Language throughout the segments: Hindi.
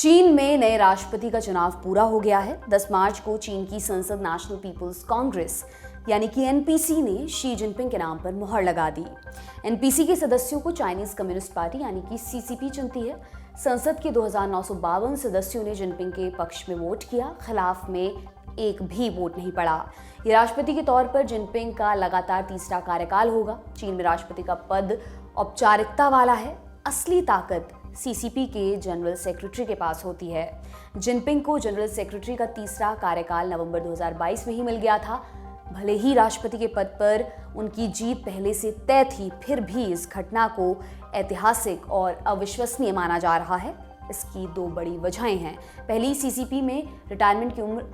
चीन में नए राष्ट्रपति का चुनाव पूरा हो गया है। 10 मार्च को चीन की संसद नेशनल पीपल्स कांग्रेस यानी कि एनपीसी ने शी जिनपिंग के नाम पर मुहर लगा दी। एनपीसी के सदस्यों को चाइनीज कम्युनिस्ट पार्टी यानी कि सीसीपी चुनती है। संसद के 2952 सदस्यों ने जिनपिंग के पक्ष में वोट किया, खिलाफ में एक भी वोट नहीं पड़ा। ये राष्ट्रपति के तौर पर जिनपिंग का लगातार तीसरा कार्यकाल होगा। चीन में राष्ट्रपति का पद औपचारिकता वाला है, असली ताकत सीसीपी के जनरल सेक्रेटरी के पास होती है। जिनपिंग को जनरल सेक्रेटरी का तीसरा कार्यकाल नवंबर 2022 में ही मिल गया था। भले ही राष्ट्रपति के पद पर उनकी जीत पहले से तय थी, फिर भी इस घटना को ऐतिहासिक और अविश्वसनीय माना जा रहा है। इसकी दो बड़ी वजहें हैं। पहली, सीसीपी में रिटायरमेंट की उम्र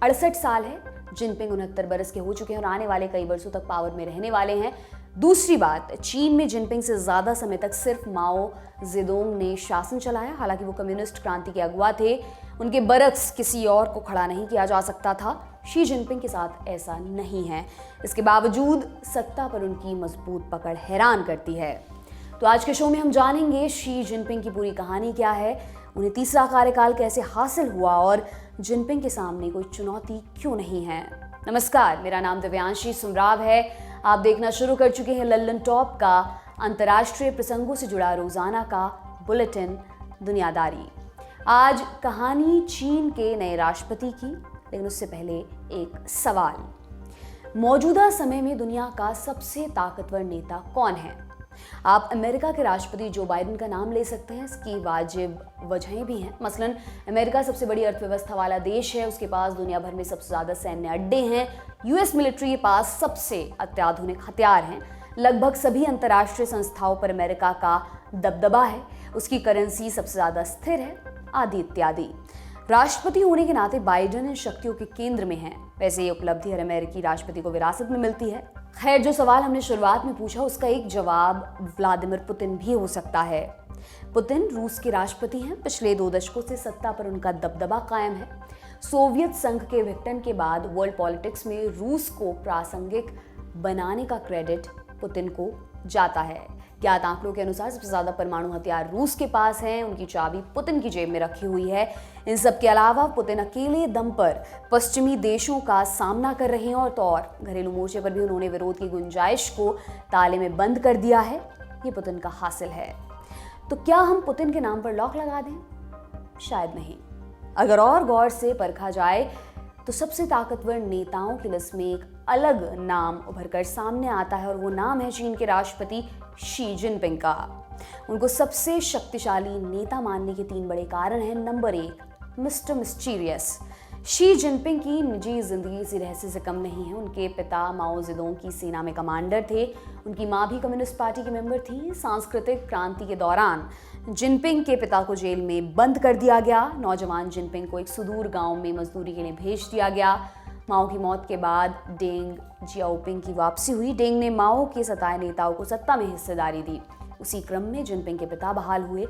68 साल है। जिनपिंग 69 बरस के हो चुके हैं और आने वाले कई वर्षों तक पावर में रहने वाले हैं। दूसरी बात, चीन में जिनपिंग से ज्यादा समय तक सिर्फ माओ जेडोंग ने शासन चलाया। हालांकि वो कम्युनिस्ट क्रांति के अगुवा थे, उनके बरक्स किसी और को खड़ा नहीं किया जा सकता था। शी जिनपिंग के साथ ऐसा नहीं है। इसके बावजूद सत्ता पर उनकी मजबूत पकड़ हैरान करती है। तो आज के शो में हम जानेंगे शी जिनपिंग की पूरी कहानी क्या है, उन्हें तीसरा कार्यकाल कैसे हासिल हुआ और जिनपिंग के सामने कोई चुनौती क्यों नहीं है। नमस्कार, मेरा नाम दिव्यांशी सुमराव है। आप देखना शुरू कर चुके हैं लल्लन टॉप का अंतर्राष्ट्रीय प्रसंगों से जुड़ा रोजाना का बुलेटिन दुनियादारी। आज कहानी चीन के नए राष्ट्रपति की, लेकिन उससे पहले एक सवाल। मौजूदा समय में दुनिया का सबसे ताकतवर नेता कौन है? आप अमेरिका के राष्ट्रपति जो बाइडेन का नाम ले सकते हैं। इसकी वाजिब वजहें भी हैं। मसलन अमेरिका सबसे बड़ी अर्थव्यवस्था वाला देश है, उसके पास दुनिया भर में सबसे ज्यादा सैन्य अड्डे हैं, यूएस मिलिट्री के पास सबसे अत्याधुनिक हथियार हैं, लगभग सभी अंतर्राष्ट्रीय संस्थाओं पर अमेरिका का दबदबा है, उसकी करेंसी सबसे ज्यादा स्थिर है, आदि इत्यादि। राष्ट्रपति होने के नाते बाइडेन इन शक्तियों के केंद्र में हैं। वैसे ये उपलब्धि हर अमेरिकी राष्ट्रपति को विरासत में मिलती है। खैर, जो सवाल हमने शुरुआत में पूछा उसका एक जवाब व्लादिमीर पुतिन भी हो सकता है। पुतिन रूस के राष्ट्रपति हैं। पिछले 2 दशकों से सत्ता पर उनका दबदबा कायम है। सोवियत संघ के विघटन के बाद वर्ल्ड पॉलिटिक्स में रूस को प्रासंगिक बनाने का क्रेडिट पुतिन को जाता है। ज्ञात आंकड़ों के अनुसार सबसे ज्यादा परमाणु हथियार रूस के पास हैं, उनकी चाबी पुतिन की जेब में रखी हुई है। इन सब के अलावा पुतिन अकेले दम पर पश्चिमी देशों का सामना कर रहे हैं और तो और घरेलू मोर्चे पर भी उन्होंने विरोध की गुंजाइश को ताले में बंद कर दिया है। ये पुतिन का हासिल है। तो क्या हम पुतिन के नाम पर लॉक लगा दें? शायद नहीं। अगर और गौर से परखा जाए तो सबसे ताकतवर नेताओं की लिस्ट में एक अलग नाम उभरकर सामने आता है और वो नाम है चीन के राष्ट्रपति शी जिनपिंग का। उनको सबसे शक्तिशाली नेता मानने के 3 बड़े कारण हैं। Number 1, mister mysterious. Xi Jinping की निजी जिंदगी इसी रहस्य से कम नहीं है। उनके पिता माओ जेडोंग की सेना में कमांडर थे। उनकी मां भी कम्युनिस्ट पार्टी की मेंबर थी। सांस्कृतिक क्रांति के दौरान जिनपिंग के पिता को जेल में बंद कर दिया गया। नौजवान जिनपिंग को एक सुदूर गांव में मजदूरी के लिए भेज दिया गया। माओ की मौत के बाद डेंग जियाओपिंग की वापसी हुई। डेंग ने माओ के सताए नेताओं को सत्ता में हिस्सेदारी दी। उसी क्रम में जिनपिंग के पिता बहाल हुए।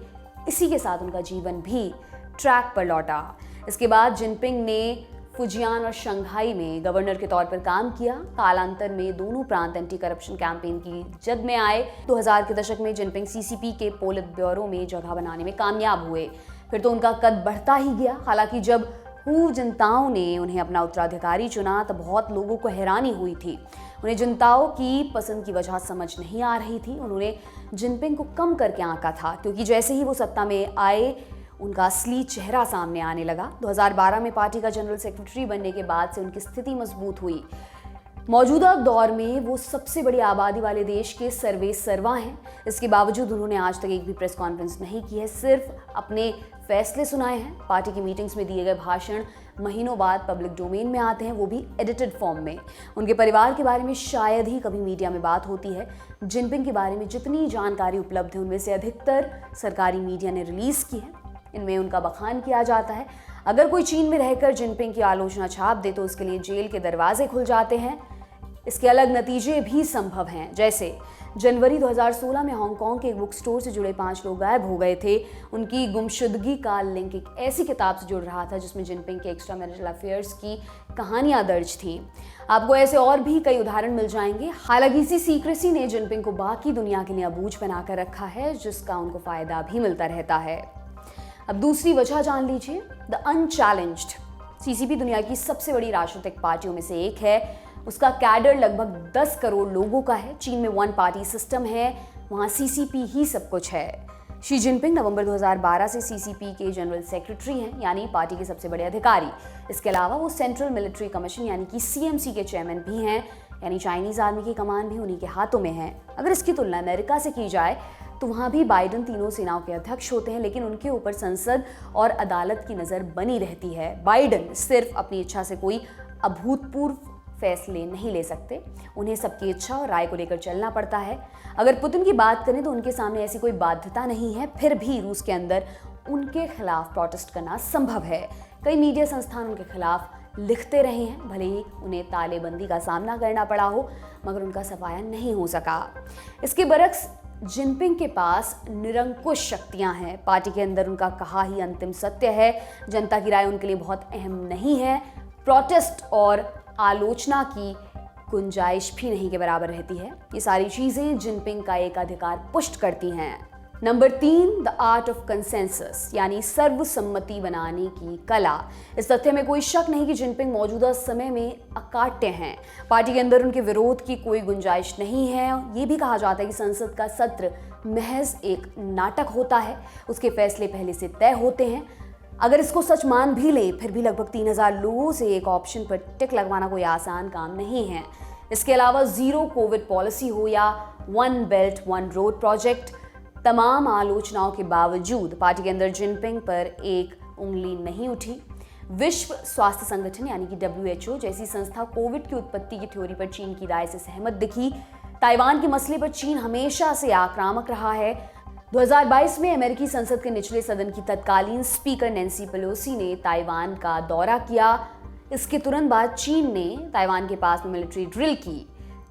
इसी के साथ उनका जीवन भी ट्रैक पर लौटा। इसके बाद जिनपिंग ने फुजियान और शंघाई में गवर्नर के तौर पर काम किया। कालांतर में दोनों प्रांत एंटी करप्शन कैंपेन की जद में आए। 2000 के दशक में जिनपिंग सीसीपी के पोलित ब्यूरो में जगह बनाने में कामयाब हुए। फिर तो उनका कद बढ़ता ही गया। हालांकि जब जनताओं ने उन्हें अपना उत्तराधिकारी चुना तब बहुत लोगों को हैरानी हुई थी। उन्हें जनताओं की पसंद की वजह समझ नहीं आ रही थी। उन्होंने जिनपिंग को कम करके आंका था, क्योंकि जैसे ही वो सत्ता में आए उनका असली चेहरा सामने आने लगा। 2012 में पार्टी का जनरल सेक्रेटरी बनने के बाद से उनकी स्थिति मजबूत हुई। मौजूदा दौर में वो सबसे बड़ी आबादी वाले देश के सर्वेसर्वा हैं। इसके बावजूद उन्होंने आज तक एक भी प्रेस कॉन्फ्रेंस नहीं की है, सिर्फ अपने फैसले सुनाए हैं। पार्टी की मीटिंग्स में दिए गए भाषण महीनों बाद पब्लिक डोमेन में आते हैं, वो भी एडिटेड फॉर्म में। उनके परिवार के बारे में शायद ही कभी मीडिया में बात होती है। जिनपिंग के बारे में जितनी जानकारी उपलब्ध है उनमें से अधिकतर सरकारी मीडिया ने रिलीज की है। इनमें उनका बखान किया जाता है। अगर कोई चीन में रहकर जिनपिंग की आलोचना छाप दे तो उसके लिए जेल के दरवाजे खुल जाते हैं। इसके अलग नतीजे भी संभव हैं, जैसे जनवरी 2016 में हांगकांग के एक बुक स्टोर से जुड़े 5 लोग गायब हो गए थे। उनकी गुमशुदगी का लिंक एक ऐसी किताब से जुड़ रहा था जिसमें जिनपिंग के एक्स्ट्रा मैरिटल अफेयर्स की कहानियां दर्ज थी। आपको ऐसे और भी कई उदाहरण मिल जाएंगे। हालांकि इसी सीक्रेसी ने जिनपिंग को बाकी दुनिया के लिए अबूझ बनाकर रखा है, जिसका उनको फायदा भी मिलता रहता है। अब दूसरी वजह जान लीजिए, द अनचैलेंज्ड। सीसीपी दुनिया की सबसे बड़ी राजनीतिक पार्टियों में से एक है। उसका कैडर लगभग 10 करोड़ लोगों का है। चीन में वन पार्टी सिस्टम है, वहाँ सीसीपी ही सब कुछ है। शी जिनपिंग नवंबर 2012 से सीसीपी के जनरल सेक्रेटरी हैं, यानी पार्टी के सबसे बड़े अधिकारी। इसके अलावा वो सेंट्रल मिलिट्री कमीशन यानी कि सीएमसी के चेयरमैन भी हैं, यानी चाइनीज आर्मी की कमान भी उन्हीं के हाथों में है। अगर इसकी तुलना अमेरिका से की जाए तो वहाँ भी बाइडन तीनों सेनाओं के अध्यक्ष होते हैं, लेकिन उनके ऊपर संसद और अदालत की नज़र बनी रहती है। बाइडन सिर्फ अपनी इच्छा से कोई अभूतपूर्व फैसले नहीं ले सकते, उन्हें सबकी इच्छा और राय को लेकर चलना पड़ता है। अगर पुतिन की बात करें तो उनके सामने ऐसी कोई बाध्यता नहीं है, फिर भी रूस के अंदर उनके खिलाफ प्रोटेस्ट करना संभव है। कई मीडिया संस्थान उनके खिलाफ लिखते रहे हैं, भले ही उन्हें तालेबंदी का सामना करना पड़ा हो, मगर उनका सफाया नहीं हो सका। इसके बरक्स जिनपिंग के पास निरंकुश शक्तियां हैं। पार्टी के अंदर उनका कहा ही अंतिम सत्य है। जनता की राय उनके लिए बहुत अहम नहीं है। प्रोटेस्ट और आलोचना की गुंजाइश भी नहीं के बराबर रहती है। ये सारी चीजें जिनपिंग का एक अधिकार पुष्ट करती हैं। Number 3, the art of consensus, यानी सर्वसम्मति बनाने की कला। इस तथ्य में कोई शक नहीं कि जिनपिंग मौजूदा समय में अकाट्य हैं। पार्टी के अंदर उनके विरोध की कोई गुंजाइश नहीं है। ये भी कहा जाता है कि संसद का सत्र महज एक नाटक होता है, उसके फैसले पहले से तय होते हैं। अगर इसको सच मान भी लें, फिर भी लगभग 3000 लोगों से एक ऑप्शन पर टिक लगवाना कोई आसान काम नहीं है। इसके अलावा जीरो कोविड पॉलिसी हो या one belt one road project, तमाम आलोचनाओं के बावजूद पार्टी के अंदर जिनपिंग पर एक उंगली नहीं उठी। विश्व स्वास्थ्य संगठन यानी कि WHO जैसी संस्था कोविड की उत्पत्ति की थ्योरी पर चीन की राय से सहमत दिखी। ताइवान के मसले पर चीन हमेशा से आक्रामक रहा है। 2022 में अमेरिकी संसद के निचले सदन की तत्कालीन स्पीकर नैन्सी पेलोसी ने ताइवान का दौरा किया। इसके तुरंत बाद चीन ने ताइवान के पास में मिलिट्री ड्रिल की।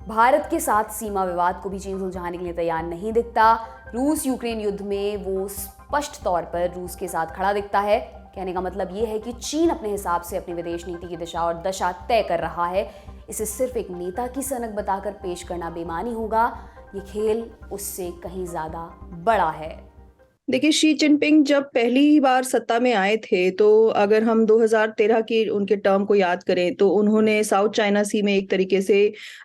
भारत के साथ सीमा विवाद को भी चीन सुलझाने के लिए तैयार नहीं दिखता। रूस यूक्रेन युद्ध में वो स्पष्ट तौर पर रूस के साथ खड़ा दिखता है। कहने का मतलब ये है कि चीन अपने हिसाब से अपनी विदेश नीति की दिशा और दशा तय कर रहा है। इसे सिर्फ एक नेता की सनक बताकर पेश करना बेईमानी होगा। ये खेल उससे कहीं ज्यादा बड़ा है। देखिए, शी जिनपिंग जब पहली बार सत्ता में आए थे, तो अगर हम 2013 की उनके टर्म को याद करें तो उन्होंने साउथ चाइना सी में एक तरीके से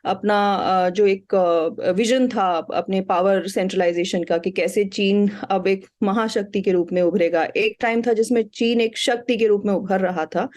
अपना जो एक विजन था अपने पावर सेंट्रलाइजेशन का, कि कैसे चीन अब एक महाशक्ति के रूप में उभरेगा। एक टाइम था जिसमें चीन एक शक्ति के रूप में उभर रहा था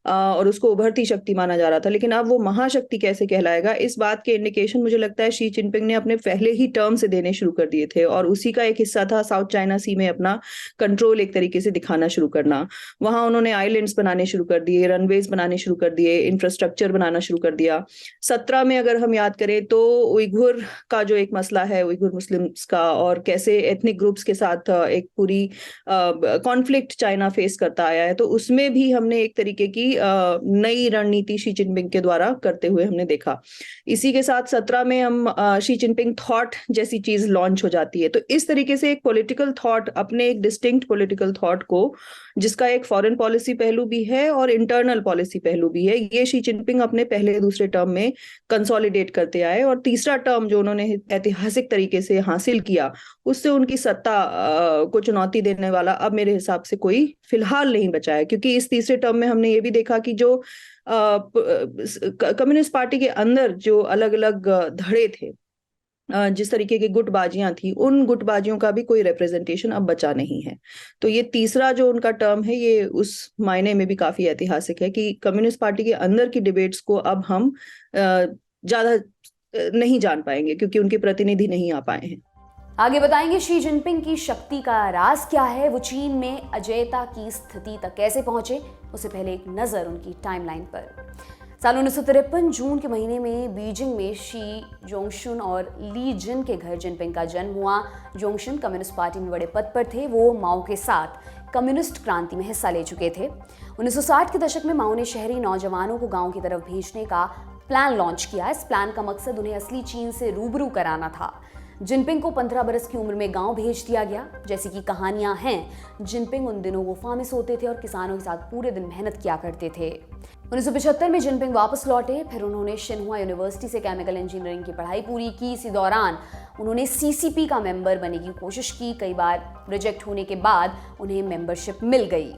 और उसको उभरती शक्ति माना जा रहा था, लेकिन अब वो महाशक्ति कैसे कहलाएगा, इस बात के इंडिकेशन मुझे लगता है शी जिनपिंग ने अपने पहले ही टर्म से देने शुरू कर दिए थे। और उसी का एक हिस्सा था साउथ चाइना सी में अपना कंट्रोल एक तरीके से दिखाना शुरू करना। वहां उन्होंने आइलैंड्स बनाने शुरू कर दिए, रनवेज बनाने शुरू कर दिए, इंफ्रास्ट्रक्चर बनाना शुरू कर दिया। 17 में अगर हम याद करें तो उइघुर का जो एक मसला है, उइघुर मुस्लिम्स का, और कैसे एथनिक ग्रुप्स के साथ एक पूरी कॉन्फ्लिक्ट चाइना फेस करता आया है, तो उसमें भी हमने एक तरीके की नई रणनीति शी जिनपिंग के द्वारा करते हुए हमने देखा। इसी के साथ 17 में हम शी जिनपिंग थॉट जैसी चीज लॉन्च हो जाती है। तो इस तरीके से एक पॉलिटिकल थॉट, अपने एक डिस्टिंक्ट पॉलिटिकल थॉट को, जिसका एक फॉरेन पॉलिसी पहलू भी है और इंटरनल पॉलिसी पहलू भी है, ये शी जिनपिंग अपने पहले दूसरे टर्म में कंसोलिडेट करते आए। और तीसरा टर्म जो उन्होंने ऐतिहासिक तरीके से हासिल किया, उससे उनकी सत्ता को चुनौती देने वाला अब मेरे हिसाब से कोई फिलहाल नहीं बचा है। क्योंकि इस तीसरे टर्म में हमने ये भी देखा कि जो कम्युनिस्ट पार्टी के अंदर जो अलग अलग धड़े थे, जिस तरीके की गुटबाजियां थी, उन गुटबाजियों का भी कोई रिप्रेजेंटेशन अब बचा नहीं है। तो ये तीसरा जो उनका टर्म है, ये उस मायने में भी काफी ऐतिहासिक है कि कम्युनिस्ट पार्टी के अंदर की डिबेट्स को अब हम ज्यादा नहीं जान पाएंगे, क्योंकि उनके प्रतिनिधि नहीं आ पाए हैं। आगे बताएंगे शी जिनपिंग की शक्ति का राज क्या है, वो चीन में अजेयता की स्थिति तक कैसे पहुंचे। उससे पहले एक नजर उनकी टाइमलाइन पर। साल 1953 जून के महीने में बीजिंग में शी जोंगशुन और ली जिन के घर जिनपिंग का जन्म हुआ। जोंगशुन कम्युनिस्ट पार्टी में बड़े पद पर थे। वो माओ के साथ कम्युनिस्ट क्रांति में हिस्सा ले चुके थे। 1960 के दशक में माओ ने शहरी नौजवानों को गांव की तरफ भेजने का प्लान लॉन्च किया। इस प्लान का मकसद उन्हें असली चीन से रूबरू कराना था। जिनपिंग को 15 बरस की उम्र में गांव भेज दिया गया। जैसी कि कहानियां हैं, जिनपिंग उन दिनों गुफा में सोते थे और किसानों के साथ पूरे दिन मेहनत किया करते थे। 1975 में जिनपिंग वापस लौटे। फिर उन्होंने शिन्हुआ यूनिवर्सिटी से केमिकल इंजीनियरिंग की पढ़ाई पूरी की। इसी दौरान उन्होंने सीसीपी का मेंबर बनने की कोशिश की। कई बार रिजेक्ट होने के बाद उन्हें मेंबरशिप मिल गई।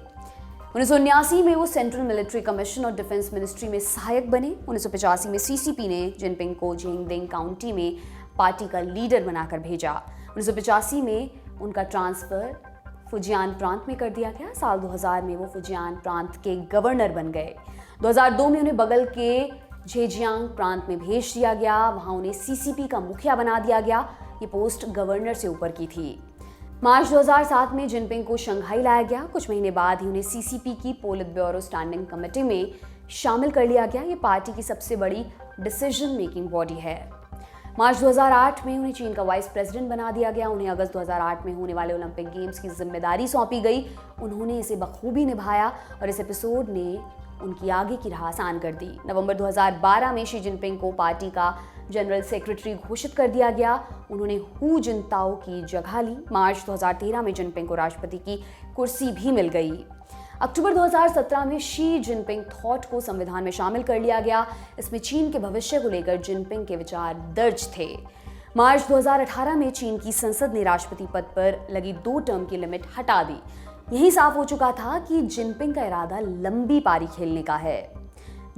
1979 में वो सेंट्रल मिलिट्री कमीशन और डिफेंस मिनिस्ट्री में सहायक बने। 1985 में सीसीपी ने जिनपिंग को जिंगडिंग काउंटी में पार्टी का लीडर बनाकर भेजा। 1985 में उनका ट्रांसफर फुजियान प्रांत में कर दिया गया। साल 2000 में वो फुजियान प्रांत के गवर्नर बन गए। 2002 में उन्हें बगल के झेजियांग प्रांत में भेज दिया गया। वहां उन्हें सीसीपी का मुखिया बना दिया गया। ये पोस्ट गवर्नर से ऊपर की थी। मार्च 2007 में जिनपिंग को शंघाई लाया गया। कुछ महीने बाद ही उन्हें सीसीपी की पोलित ब्यूरो स्टैंडिंग कमेटी में शामिल कर लिया गया। ये पार्टी की सबसे बड़ी डिसीजन मेकिंग बॉडी है। मार्च 2008 में उन्हें चीन का वाइस प्रेसिडेंट बना दिया गया। उन्हें अगस्त 2008 में होने वाले ओलंपिक गेम्स की जिम्मेदारी सौंपी गई। उन्होंने इसे बखूबी निभाया और इस एपिसोड ने उनकी आगे की राह आसान कर दी। नवंबर 2012 में शी जिनपिंग को पार्टी का जनरल सेक्रेटरी घोषित कर दिया गया। उन्होंने हु जिनताओ की जगह ली। मार्च 2013 में जिनपिंग को राष्ट्रपति की कुर्सी भी मिल गई। अक्टूबर 2017 में शी जिनपिंग थॉट को संविधान में शामिल कर लिया गया। इसमें चीन के भविष्य को लेकर जिनपिंग के विचार दर्ज थे। मार्च 2018 में चीन की संसद ने राष्ट्रपति पद पर लगी 2 टर्म की लिमिट हटा दी। यही साफ हो चुका था कि जिनपिंग का इरादा लंबी पारी खेलने का है।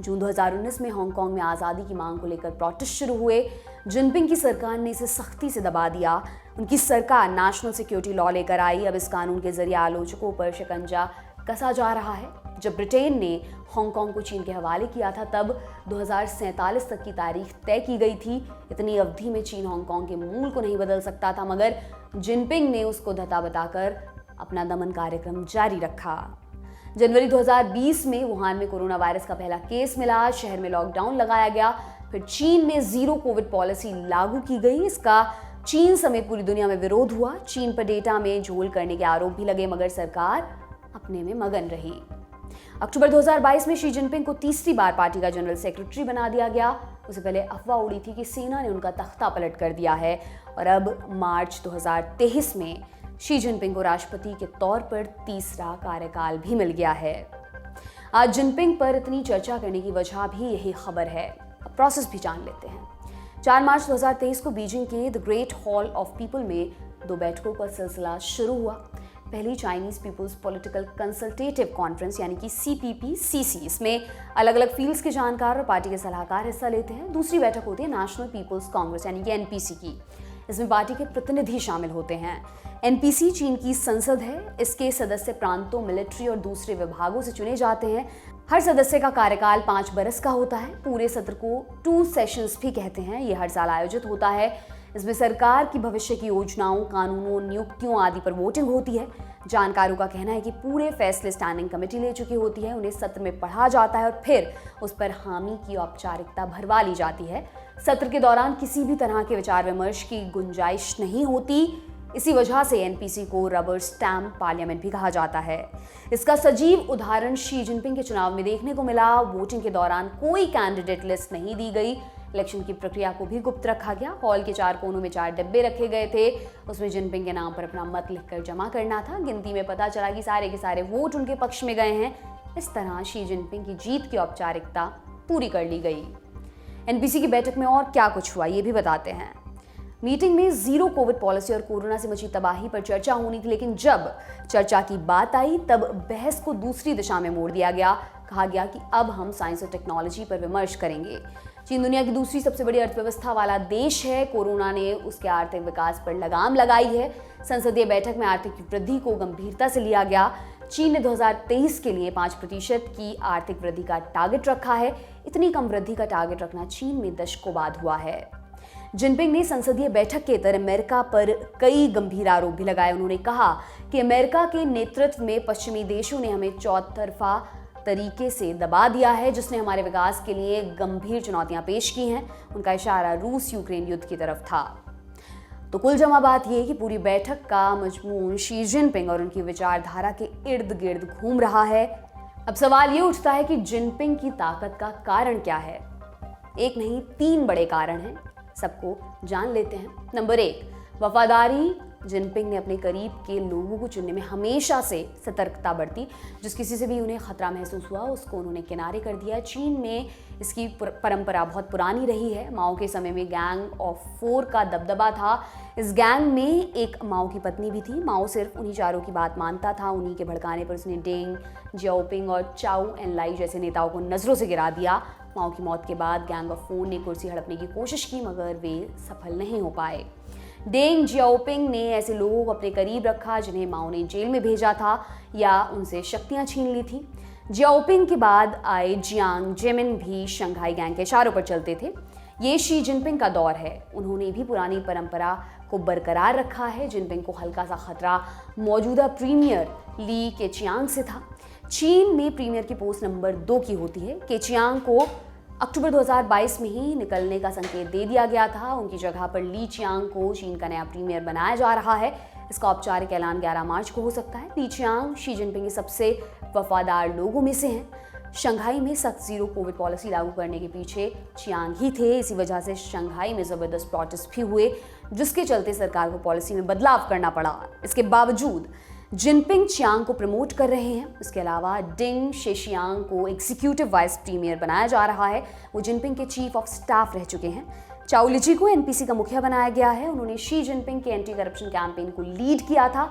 जून 2019 में हांगकांग में आज़ादी की मांग को लेकर प्रोटेस्ट शुरू हुए। जिनपिंग की सरकार ने इसे सख्ती से दबा दिया। उनकी सरकार नेशनल सिक्योरिटी लॉ लेकर आई। अब इस कानून के जरिए आलोचकों पर शिकंजा कसा जा रहा है। जब ब्रिटेन ने हांगकांग को चीन के हवाले किया था, तब 2047 तक की तारीख तय की गई थी। इतनी अवधि में चीन हांगकांग के मूल को नहीं बदल सकता था, मगर जिनपिंग ने उसको धता बताकर अपना दमन कार्यक्रम जारी रखा। जनवरी 2020 में वुहान में कोरोना वायरस का पहला केस मिला। शहर में लॉकडाउन लगाया गया। फिर चीन में जीरो कोविड पॉलिसी लागू की गई। इसका चीन समेत पूरी दुनिया में विरोध हुआ। चीन पर डेटा में झोल करने के आरोप भी लगे, मगर सरकार अपने में मगन रही। अक्टूबर 2022 में शी जिनपिंग को तीसरी बार पार्टी का जनरल सेक्रेटरी बना दिया गया। उससे पहले अफवाह उड़ी थी कि सेना ने उनका तख्ता पलट कर दिया है। और अब मार्च 2023 में शी जिनपिंग को राष्ट्रपति के तौर पर तीसरा कार्यकाल भी मिल गया है। आज जिनपिंग पर इतनी चर्चा करने की वजह भी यही खबर है। अब प्रोसेस भी जान लेते हैं। 4 मार्च 2023 को बीजिंग के the great hall of people में 2 बैठकों का सिलसिला शुरू हुआ। पहली Chinese people's political consultative conference यानी कि CPPCC, इसमें अलग अलग फील्ड्स के जानकार और पार्टी के सलाहकार हिस्सा लेते हैं। दूसरी बैठक होती है नेशनल पीपल्स कांग्रेस यानी कि NPC की। इसमें पार्टी के प्रतिनिधि शामिल होते हैं। NPC चीन की संसद है। इसके सदस्य प्रांतों, मिलिट्री और दूसरे विभागों से चुने जाते हैं। हर सदस्य का कार्यकाल 5 बरस का होता है। पूरे सत्र को 2 सेशंस भी कहते हैं। ये हर साल आयोजित होता है। इसमें सरकार की भविष्य की योजनाओं, कानूनों, नियुक्तियों आदि पर वोटिंग होती है। जानकारों का कहना है कि पूरे फैसले स्टैंडिंग कमेटी ले चुकी होती है। उन्हें सत्र में पढ़ा जाता है और फिर उस पर हामी की औपचारिकता भरवा ली जाती है। सत्र के दौरान किसी भी तरह के विचार विमर्श की गुंजाइश नहीं होती। इसी वजह से NPC को रबर स्टैम्प पार्लियामेंट भी कहा जाता है। इसका सजीव उदाहरण शी जिनपिंग के चुनाव में देखने को मिला। वोटिंग के दौरान कोई कैंडिडेट लिस्ट नहीं दी गई। इलेक्शन की प्रक्रिया को भी गुप्त रखा गया। हॉल के 4 कोनों में 4 डिब्बे रखे गए थे। उसमें जिनपिंग के नाम पर अपना मत लिखकर जमा करना था। गिनती में पता चला कि सारे के सारे वोट उनके पक्ष में गए हैं। इस तरह शी जिनपिंग की जीत की औपचारिकता पूरी कर ली गई। NPC की बैठक में और क्या कुछ हुआ, ये भी बताते हैं। मीटिंग में जीरो कोविड पॉलिसी और कोरोना से मची तबाही पर चर्चा होनी थी, लेकिन जब चर्चा की बात आई तब बहस को दूसरी दिशा में मोड़ दिया गया। कहा गया कि अब हम साइंस और टेक्नोलॉजी पर विमर्श करेंगे। चीन दुनिया की दूसरी सबसे बड़ी अर्थव्यवस्था वाला देश है। कोरोना ने उसके आर्थिक विकास पर लगाम लगाई है। संसदीय बैठक में आर्थिक वृद्धि को गंभीरता से लिया गया। चीन ने 2023 के लिए 5% की आर्थिक वृद्धि का टारगेट रखा है। इतनी कम वृद्धि का टारगेट रखना चीन में दशकों बाद हुआ है। जिनपिंग ने संसदीय बैठक के दौरान अमेरिका पर कई गंभीर आरोप भी लगाए। उन्होंने कहा कि अमेरिका के नेतृत्व में पश्चिमी देशों ने हमें चौतरफा तरीके से दबा दिया है, जिसने हमारे विकास के लिए गंभीर चुनौतियां पेश की हैं। उनका इशारा रूस यूक्रेन युद्ध की तरफ था। तो कुल जमा बात यह कि पूरी बैठक का मजमून शी जिनपिंग और उनकी विचारधारा के इर्द गिर्द घूम रहा है। अब सवाल ये उठता है कि जिनपिंग की ताकत का कारण क्या है। एक नहीं 3 बड़े कारण हैं, सबको जान लेते हैं। नंबर 1, वफादारी जिनपिंग ने अपने करीब के लोगों को चुनने में हमेशा से सतर्कता बरती। जिस किसी से भी उन्हें खतरा महसूस हुआ उसको उन्होंने किनारे कर दिया। चीन में इसकी परंपरा बहुत पुरानी रही है। माओ के समय में गैंग ऑफ 4 का दबदबा था। इस गैंग में एक माओ की पत्नी भी थी। माओ सिर्फ उन्हीं चारों की बात मानता था। उन्हीं के भड़काने पर उसने डेंग जियाओपिंग और चाउ एनलाई जैसे नेताओं को नजरों से गिरा दिया। माओ की मौत के बाद गैंग ऑफ 4 ने कुर्सी हड़पने की कोशिश की मगर वे सफल नहीं हो पाए। डेंग जियाओपिंग ने ऐसे लोगों को अपने करीब रखा जिन्हें माओ ने जेल में भेजा था या उनसे शक्तियां छीन ली थी। जियाओपिंग के बाद आए जियांग जेमिन भी शंघाई गैंग के इशारों पर चलते थे। ये शी जिनपिंग का दौर है। उन्होंने भी पुरानी परंपरा को बरकरार रखा है। जिनपिंग को हल्का सा खतरा मौजूदा प्रीमियर ली केचियांग से था। चीन में प्रीमियर की पोस्ट नंबर 2 की होती है। केचियांग को अक्टूबर 2022 में ही निकलने का संकेत दे दिया गया था। उनकी जगह पर ली चियांग को चीन का नया प्रीमियर बनाया जा रहा है। इसका औपचारिक ऐलान 11 मार्च को हो सकता है। ली चियांग शी जिनपिंग के सबसे वफादार लोगों में से हैं। शंघाई में सख्त जीरो कोविड पॉलिसी लागू करने के पीछे चियांग ही थे। इसी वजह से शंघाई में जबरदस्त प्रोटेस्ट भी हुए जिसके चलते सरकार को पॉलिसी में बदलाव करना पड़ा। इसके बावजूद जिनपिंग चियांग को प्रमोट कर रहे हैं। इसके अलावा डिंग शेशियांग को एग्जीक्यूटिव वाइस प्रीमियर बनाया जा रहा है। वो जिनपिंग के चीफ ऑफ स्टाफ रह चुके हैं। चाउ लिची को एनपीसी का मुखिया बनाया गया है। उन्होंने शी जिनपिंग के एंटी करप्शन कैंपेन को लीड किया था।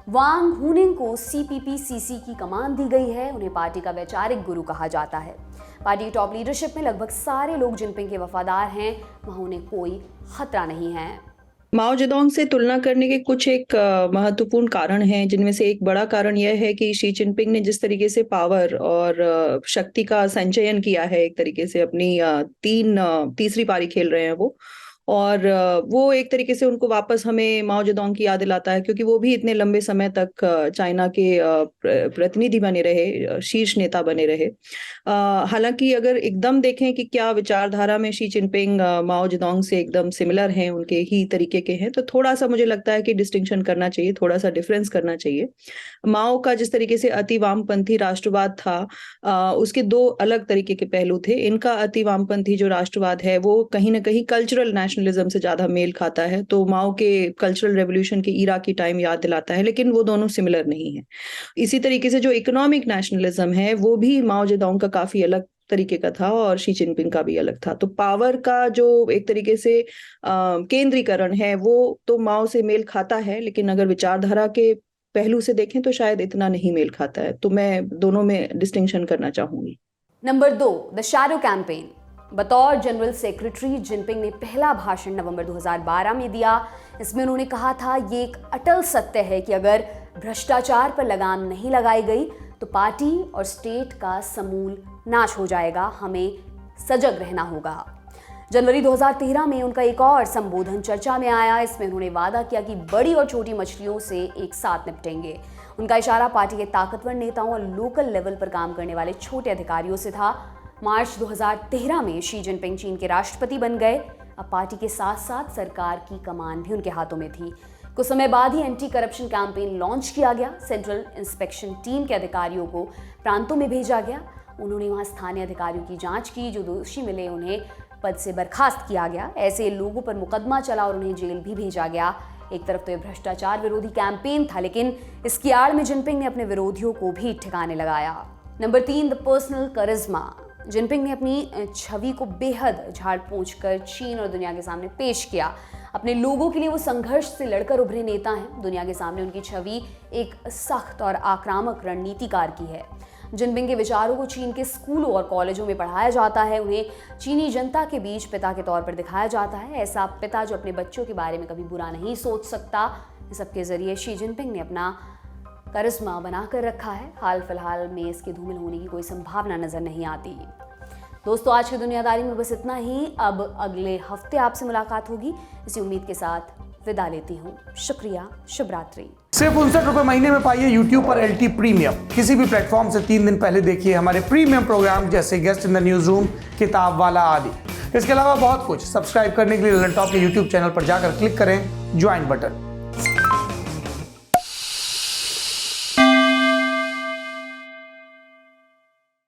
वांग हुनिंग को सीपीपी-सीसी की कमान दी गई है। उन्हें पार्टी का वैचारिक गुरु कहा जाता है। पार्टी की टॉप लीडरशिप में लगभग सारे लोग जिनपिंग के वफादार हैं। वहां उन्हें कोई खतरा नहीं है। माओ जेडोंग से तुलना करने के कुछ एक महत्वपूर्ण कारण हैं, जिनमें से एक बड़ा कारण यह है कि शी जिनपिंग ने जिस तरीके से पावर और शक्ति का संचयन किया है, एक तरीके से अपनी तीसरी पारी खेल रहे हैं वो, और वो एक तरीके से उनको वापस हमें माओ जेडोंग की याद दिलाता है, क्योंकि वो भी इतने लंबे समय तक चाइना के प्रतिनिधि बने रहे, शीर्ष नेता बने रहे। हालांकि अगर एकदम देखें कि क्या विचारधारा में शी जिनपिंग माओ जेडोंग से एकदम सिमिलर हैं, उनके ही तरीके के हैं, तो थोड़ा सा मुझे लगता है कि डिस्टिंक्शन करना चाहिए, थोड़ा सा डिफरेंस करना चाहिए। माओ का जिस तरीके से अति वामपंथी राष्ट्रवाद था, उसके 2 अलग तरीके के पहलू थे। इनका अति वामपंथी जो राष्ट्रवाद है वो कहीं ना कहीं कल्चरल नेशनलिज्म से ज्यादा मेल खाता है, तो माओ के कल्चरल रेवोल्यूशन के ईरा की टाइम याद दिलाता है, लेकिन वो दोनों सिमिलर नहीं है। इसी तरीके से जो इकोनॉमिक नेशनलिज्म है वो भी माओ जेडोंग का काफी अलग तरीके का था और शी जिनपिंग का भी अलग था। तो पावर का जो एक तरीके से केंद्रीकरण है वो तो माओ से मेल खाता है, लेकिन अगर विचारधारा के पहलू से देखें तो शायद इतना नहीं मेल खाता है। तो मैं दोनों में डिस्टिंक्शन करना चाहूंगी। Number 2, the shadow campaign. बतौर जनरल सेक्रेटरी जिनपिंग ने पहला भाषण नवंबर 2012 में दिया। इसमें उन्होंने कहा था, ये एक अटल सत्य है कि अगर भ्रष्टाचार पर लगाम नहीं लगाई गई तो पार्टी और स्टेट का समूल नाश हो जाएगा। हमें सजग रहना होगा। जनवरी 2013 में उनका एक और संबोधन चर्चा में आया। इसमें उन्होंने वादा किया कि बड़ी और छोटी मछलियों से एक साथ निपटेंगे। उनका इशारा पार्टी के ताकतवर नेताओं और लोकल लेवल पर काम करने वाले छोटे अधिकारियों से था। मार्च 2013 में शी जिनपिंग चीन के राष्ट्रपति बन गए। अब पार्टी के साथ साथ सरकार की कमान भी उनके हाथों में थी। कुछ समय बाद ही एंटी करप्शन कैंपेन लॉन्च किया गया। सेंट्रल इंस्पेक्शन टीम के अधिकारियों को प्रांतों में भेजा गया। उन्होंने वहां स्थानीय अधिकारियों की जांच की। जो दोषी मिले उन्हें पद से बर्खास्त किया गया। ऐसे लोगों पर मुकदमा चला और उन्हें जेल भी भेजा गया। एक तरफ तो ये भ्रष्टाचार विरोधी कैंपेन था, लेकिन इसकी आड़ में जिनपिंग ने अपने विरोधियों को भी ठिकाने लगाया। Number 3, the personal charisma. Jinping ने अपनी छवि को बेहद झाड़ पोंछ कर चीन और दुनिया के सामने पेश किया। अपने लोगों के लिए वो संघर्ष से लड़कर उभरे नेता हैं। दुनिया के सामने उनकी छवि एक सख्त और आक्रामक रणनीतिकार की है। जिनपिंग के विचारों को चीन के स्कूलों और कॉलेजों में पढ़ाया जाता है। उन्हें चीनी जनता के बीच पिता के तौर पर दिखाया जाता है। ऐसा पिता जो अपने बच्चों के बारे में कभी बुरा नहीं सोच सकता। इस सबके जरिए शी जिनपिंग ने अपना करिश्मा बनाकर रखा है। हाल फिलहाल में इसके धूमिल होने की कोई संभावना नजर नहीं आती। दोस्तों, आज की दुनियादारी में बस इतना ही। अब अगले हफ्ते आपसे मुलाकात होगी, इसी उम्मीद के साथ विदा लेती हूँ। शुक्रिया, शुभ रात्रि। सिर्फ 59 रुपए महीने में पाइए YouTube पर LT प्रीमियम। किसी भी प्लेटफॉर्म से 3 दिन पहले देखिए हमारे प्रीमियम प्रोग्राम जैसे guest in the news room, किताब वाला आदि। इसके अलावा बहुत कुछ। सब्सक्राइब करने के लिए ललन टॉप के YouTube चैनल पर जाकर क्लिक करें ज्वाइन बटन।